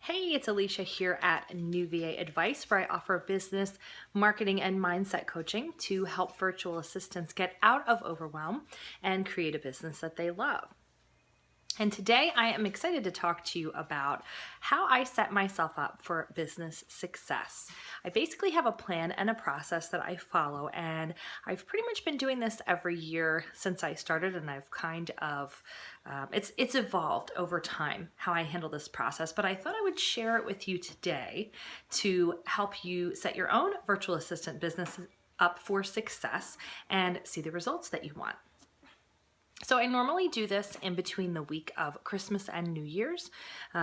Hey, it's Alicia here at New VA Advice, where I offer business, marketing, and mindset coaching to help virtual assistants get out of overwhelm and create a business that they love. And today I am excited to talk to you about how I set myself up for business success. I basically have a plan and a process that I follow, and I've pretty much been doing this every year since I started, and I've kind of, it's evolved over time how I handle this process, but I thought I would share it with you today to help you set your own virtual assistant business up for success and see the results that you want. So I normally do this in between the week of Christmas and New Year's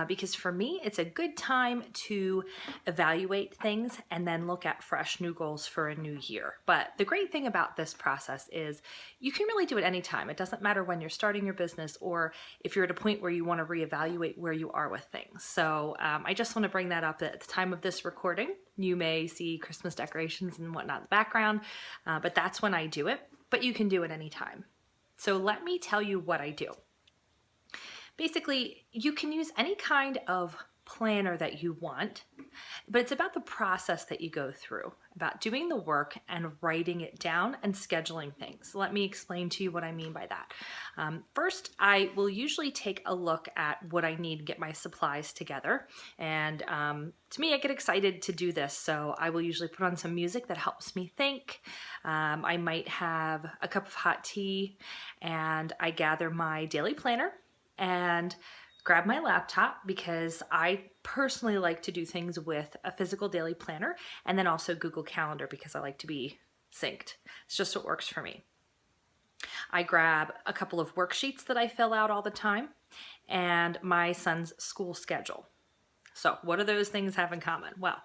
because for me, it's a good time to evaluate things and then look at fresh new goals for a new year. But the great thing about this process is you can really do it anytime. It doesn't matter when you're starting your business or if you're at a point where you want to reevaluate where you are with things. So I just want to bring that up at the time of this recording. You may see Christmas decorations and whatnot in the background, but that's when I do it. But you can do it anytime. So let me tell you what I do. Basically, you can use any kind of planner that you want, but it's about the process that you go through, about doing the work and writing it down and scheduling things. Let me explain to you what I mean by that. First, I will usually take a look at what I need to get my supplies together. And to me, I get excited to do this, so I will usually put on some music that helps me think. I might have a cup of hot tea, and I gather my daily planner and grab my laptop because I personally like to do things with a physical daily planner and then also Google Calendar because I like to be synced. It's just what works for me. I grab a couple of worksheets that I fill out all the time and my son's school schedule. So what do those things have in common? Well,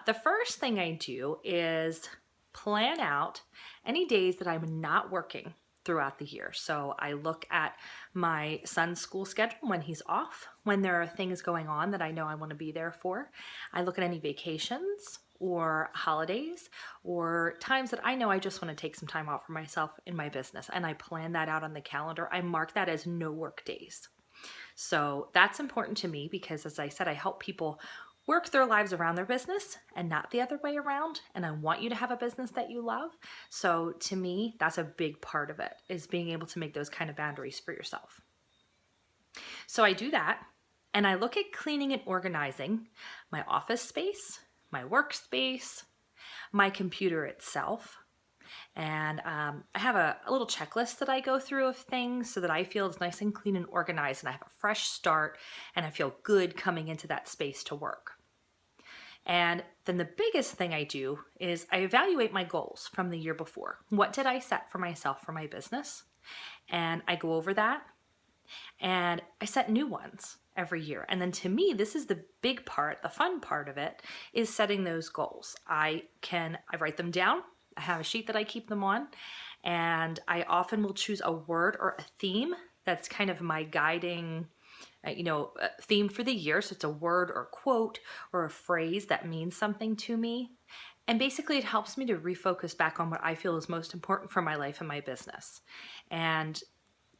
the first thing I do is plan out any days that I'm not working throughout the year. So I look at my son's school schedule when he's off, when there are things going on that I know I want to be there for. I look at any vacations or holidays or times that I know I just want to take some time off for myself in my business, and I plan that out on the calendar. I mark that as no work days. So that's important to me because, as I said, I help people work their lives around their business and not the other way around. And I want you to have a business that you love. So to me, that's a big part of it, is being able to make those kind of boundaries for yourself. So I do that, and I look at cleaning and organizing my office space, my workspace, my computer itself. And I have a little checklist that I go through of things so that I feel it's nice and clean and organized, and I have a fresh start, and I feel good coming into that space to work. And then the biggest thing I do is I evaluate my goals from the year before. What did I set for myself for my business? And I go over that, and I set new ones every year. And then to me, this is the big part, the fun part of it, is setting those goals. I write them down. I have a sheet that I keep them on, and I often will choose a word or a theme that's kind of my guiding theme for the year. So it's a word or quote or a phrase that means something to me. And basically it helps me to refocus back on what I feel is most important for my life and my business. And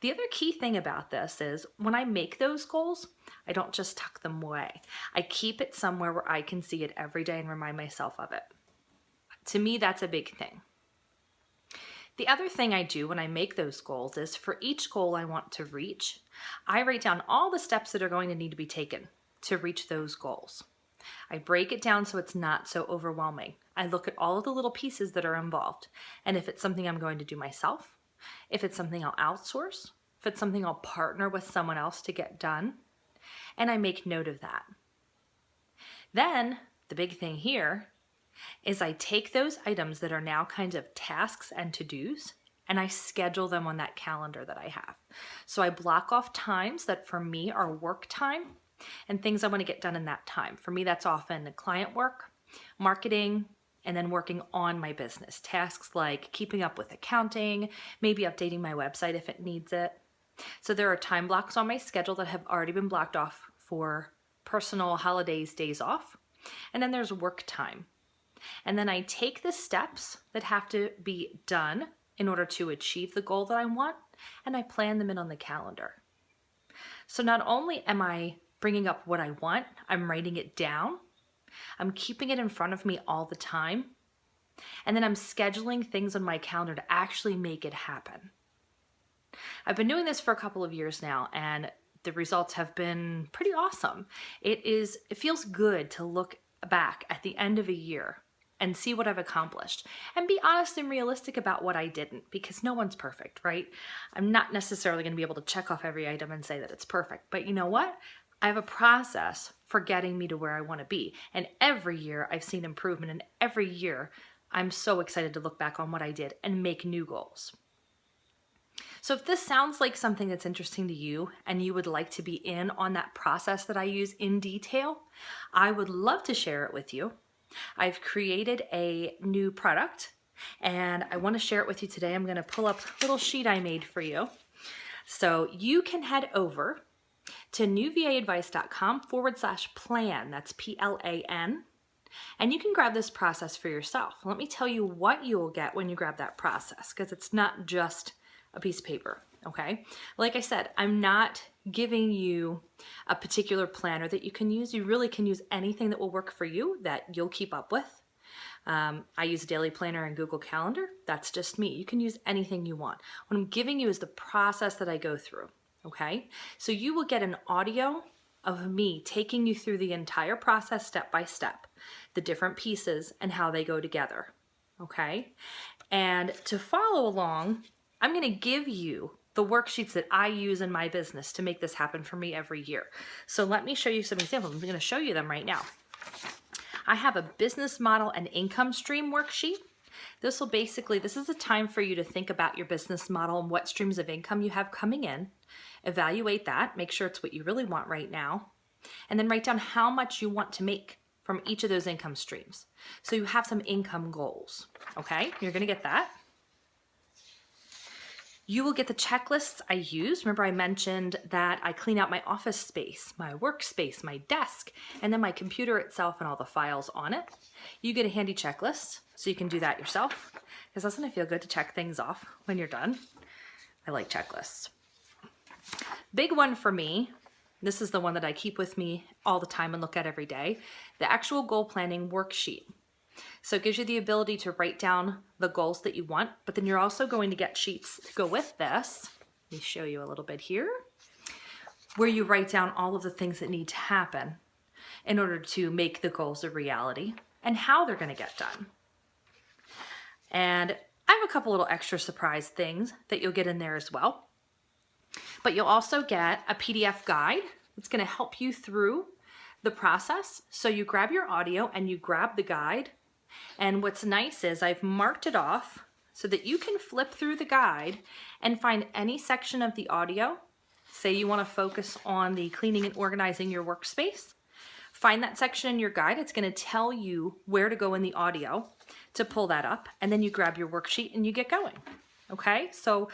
the other key thing about this is when I make those goals, I don't just tuck them away. I keep it somewhere where I can see it every day and remind myself of it. To me, that's a big thing. The other thing I do when I make those goals is for each goal I want to reach, I write down all the steps that are going to need to be taken to reach those goals. I break it down so it's not so overwhelming. I look at all of the little pieces that are involved, and if it's something I'm going to do myself, if it's something I'll outsource, if it's something I'll partner with someone else to get done, and I make note of that. Then, the big thing here is I take those items that are now kind of tasks and to-dos, and I schedule them on that calendar that I have. So I block off times that for me are work time and things I want to get done in that time. For me, that's often client work, marketing, and then working on my business. Tasks like keeping up with accounting, maybe updating my website if it needs it. So there are time blocks on my schedule that have already been blocked off for personal holidays, days off. And then there's work time. And then I take the steps that have to be done in order to achieve the goal that I want, and I plan them in on the calendar. So not only am I bringing up what I want. I'm writing it down. I'm keeping it in front of me all the time. And then I'm scheduling things on my calendar to actually make it happen. I've been doing this for a couple of years now, and the results have been pretty awesome. It feels good to look back at the end of a year and see what I've accomplished and be honest and realistic about what I didn't, because no one's perfect, right? I'm not necessarily going to be able to check off every item and say that it's perfect, but you know what? I have a process for getting me to where I want to be. And every year I've seen improvement, and every year I'm so excited to look back on what I did and make new goals. So if this sounds like something that's interesting to you and you would like to be in on that process that I use in detail, I would love to share it with you. I've created a new product and I want to share it with you today. I'm going to pull up a little sheet I made for you. So you can head over to newvaadvice.com/plan. That's PLAN. And you can grab this process for yourself. Let me tell you what you will get when you grab that process, because it's not just a piece of paper, okay? Like I said, I'm not giving you a particular planner that you can use. You really can use anything that will work for you that you'll keep up with. I use a daily planner and Google Calendar. That's just me. You can use anything you want. What I'm giving you is the process that I go through, okay? So you will get an audio of me taking you through the entire process step by step, the different pieces and how they go together, okay? And to follow along, I'm going to give you the worksheets that I use in my business to make this happen for me every year. So let me show you some examples. I'm going to show you them right now. I have a business model and income stream worksheet. This is a time for you to think about your business model and what streams of income you have coming in. Evaluate that, make sure it's what you really want right now, and then write down how much you want to make from each of those income streams. So you have some income goals, okay? You're going to get that. You will get the checklists I use. Remember I mentioned that I clean out my office space, my workspace, my desk, and then my computer itself and all the files on it. You get a handy checklist so you can do that yourself, because doesn't it feel good to check things off when you're done? I like checklists. Big one for me, this is the one that I keep with me all the time and look at every day, the actual goal planning worksheet. So it gives you the ability to write down the goals that you want, but then you're also going to get sheets to go with this. Let me show you a little bit here, where you write down all of the things that need to happen in order to make the goals a reality and how they're going to get done. And I have a couple little extra surprise things that you'll get in there as well. But you'll also get a PDF guide that's going to help you through the process. So you grab your audio and you grab the guide. And what's nice is I've marked it off so that you can flip through the guide and find any section of the audio. Say you want to focus on the cleaning and organizing your workspace. Find that section in your guide. It's going to tell you where to go in the audio to pull that up. And then you grab your worksheet and you get going. Okay, so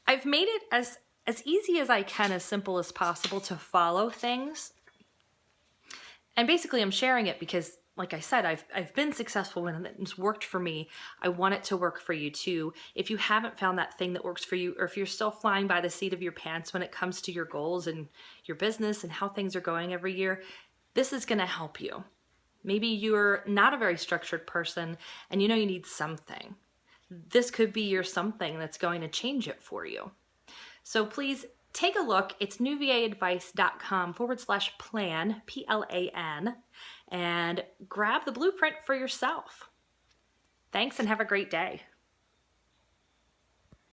I've made it as easy as I can, as simple as possible to follow things. And basically I'm sharing it because, like I said, I've been successful when it's worked for me. I want it to work for you too. If you haven't found that thing that works for you, or if you're still flying by the seat of your pants when it comes to your goals and your business and how things are going every year, this is going to help you. Maybe you're not a very structured person and you know you need something. This could be your something that's going to change it for you. So please take a look. It's newvaadvice.com/plan, PLAN, and grab the blueprint for yourself. Thanks and have a great day.